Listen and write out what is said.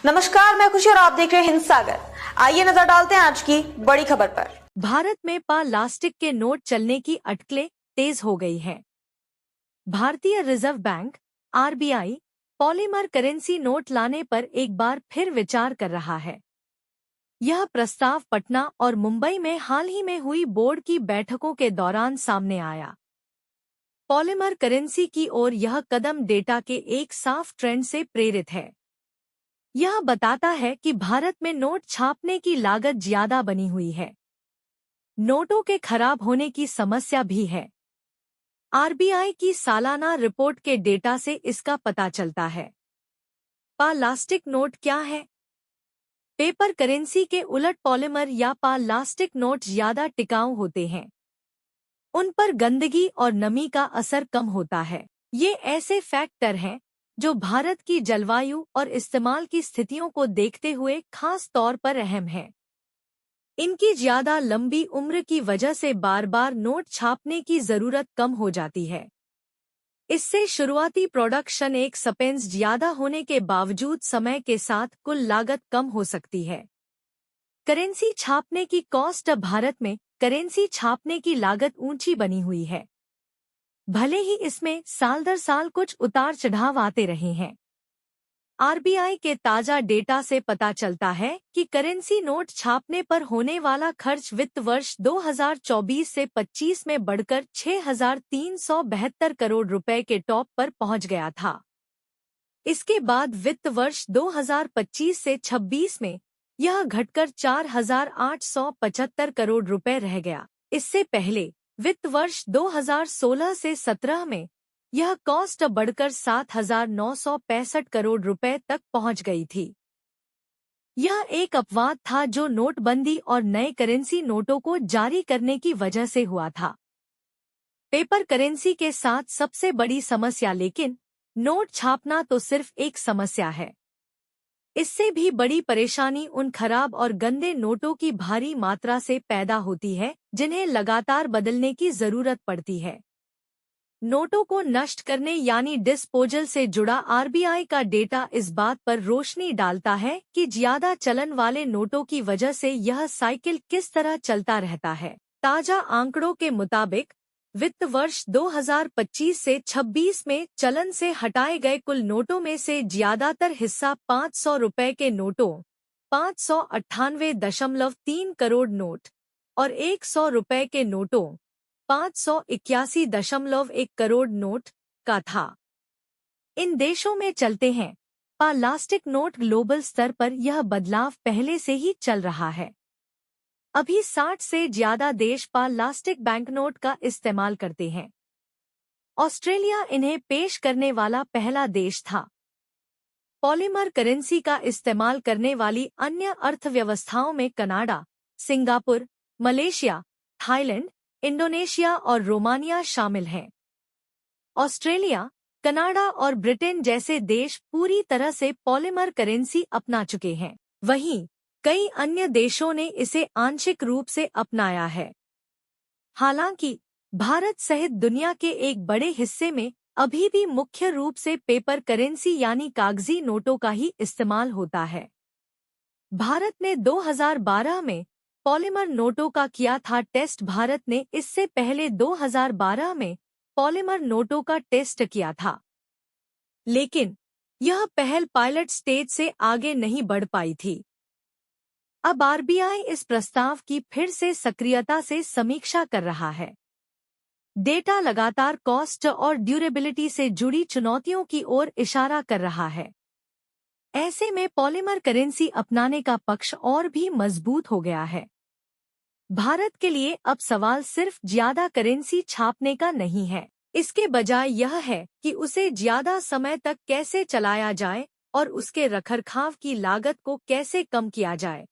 नमस्कार, मैं खुशी और आप देख रहे हैं हिंद सागर। आइए नजर डालते हैं आज की बड़ी खबर पर। भारत में प्लास्टिक के नोट चलने की अटकलें तेज हो गई हैं। भारतीय reserve bank RBI polymer currency note लाने पर एक बार फिर विचार कर रहा है। यह प्रस्ताव पटना और मुंबई में हाल ही में हुई बोर्ड की बैठकों के दौरान सामने आया। पॉलीमर करेंसी की ओर यह कदम डेटा के एक साफ ट्रेंड से प्रेरित है। यह बताता है कि भारत में नोट छापने की लागत ज्यादा बनी हुई है। नोटों के खराब होने की समस्या भी है। आरबीआई की सालाना रिपोर्ट के डेटा से इसका पता चलता है। प्लास्टिक नोट क्या है? पेपर करेंसी के उलट पॉलीमर या प्लास्टिक नोट ज्यादा टिकाऊ होते हैं। उन पर गंदगी और नमी का असर कम होता है। ये ऐसे फैक्टर हैं जो भारत की जलवायु और इस्तेमाल की स्थितियों को देखते हुए खास तौर पर अहम है। इनकी ज्यादा लंबी उम्र की वजह से बार बार नोट छापने की जरूरत कम हो जाती है। इससे शुरुआती प्रोडक्शन एक्सपेंस ज्यादा होने के बावजूद समय के साथ कुल लागत कम हो सकती है। करेंसी छापने की कॉस्ट। भारत में करेंसी छापने की लागत ऊंची बनी हुई है। भले ही इसमें साल दर साल कुछ उतार चढ़ाव आते रहे हैं। आरबीआई के ताजा डेटा से पता चलता है कि करेंसी नोट छापने पर होने वाला खर्च वित्त वर्ष 2024 से 25 में बढ़कर 6,372 करोड़ रुपए के टॉप पर पहुंच गया था। इसके बाद वित्त वर्ष 2025 से 26 में यह घटकर 4,875 करोड़ रुपए रह गया। इससे पहले वित्त वर्ष 2016 से 17 में यह कॉस्ट बढ़कर 7,965 करोड़ रुपए तक पहुंच गई थी। यह एक अपवाद था जो नोटबंदी और नए करेंसी नोटों को जारी करने की वजह से हुआ था। पेपर करेंसी के साथ सबसे बड़ी समस्या लेकिन नोट छापना तो सिर्फ एक समस्या है। इससे भी बड़ी परेशानी उन खराब और गंदे नोटों की भारी मात्रा से पैदा होती है जिन्हें लगातार बदलने की जरूरत पड़ती है। नोटों को नष्ट करने यानी डिस्पोजल से जुड़ा आरबीआई का डेटा इस बात पर रोशनी डालता है कि ज्यादा चलन वाले नोटों की वजह से यह साइकिल किस तरह चलता रहता है। ताजा आंकड़ों के मुताबिक वित्त वर्ष 2025 से 26 में चलन से हटाए गए कुल नोटों में से ज्यादातर हिस्सा 500 रुपए के नोटों 598.3 करोड़ नोट और 100 रुपए के नोटों 581.1 करोड़ नोट का था। इन देशों में चलते हैं प्लास्टिक नोट। ग्लोबल स्तर पर यह बदलाव पहले से ही चल रहा है। अभी 60 से ज्यादा देश प्लास्टिक बैंकनोट का इस्तेमाल करते हैं। ऑस्ट्रेलिया इन्हें पेश करने वाला पहला देश था। पॉलीमर करेंसी का इस्तेमाल करने वाली अन्य अर्थव्यवस्थाओं में Canada, Singapore, Malaysia, Thailand, Indonesia और रोमानिया शामिल हैं। ऑस्ट्रेलिया, कनाडा और ब्रिटेन जैसे देश पूरी तरह से पॉलीमर करेंसी अपना चुके हैं। वहीं कई अन्य देशों ने इसे आंशिक रूप से अपनाया है। हालांकि भारत सहित दुनिया के एक बड़े हिस्से में अभी भी मुख्य रूप से पेपर करेंसी यानी कागजी नोटों का ही इस्तेमाल होता है। भारत ने 2012 में पॉलीमर नोटों का किया था टेस्ट। भारत ने इससे पहले 2012 में पॉलीमर नोटों का टेस्ट किया था, लेकिन यह पहल पायलट स्टेज से आगे नहीं बढ़ पाई थी। अब आरबीआई इस प्रस्ताव की फिर से सक्रियता से समीक्षा कर रहा है। डेटा लगातार कॉस्ट और ड्यूरेबिलिटी से जुड़ी चुनौतियों की ओर इशारा कर रहा है। ऐसे में पॉलीमर करेंसी अपनाने का पक्ष और भी मजबूत हो गया है। भारत के लिए अब सवाल सिर्फ ज्यादा करेंसी छापने का नहीं है, इसके बजाय यह है कि उसे ज्यादा समय तक कैसे चलाया जाए और उसके रखरखाव की लागत को कैसे कम किया जाए।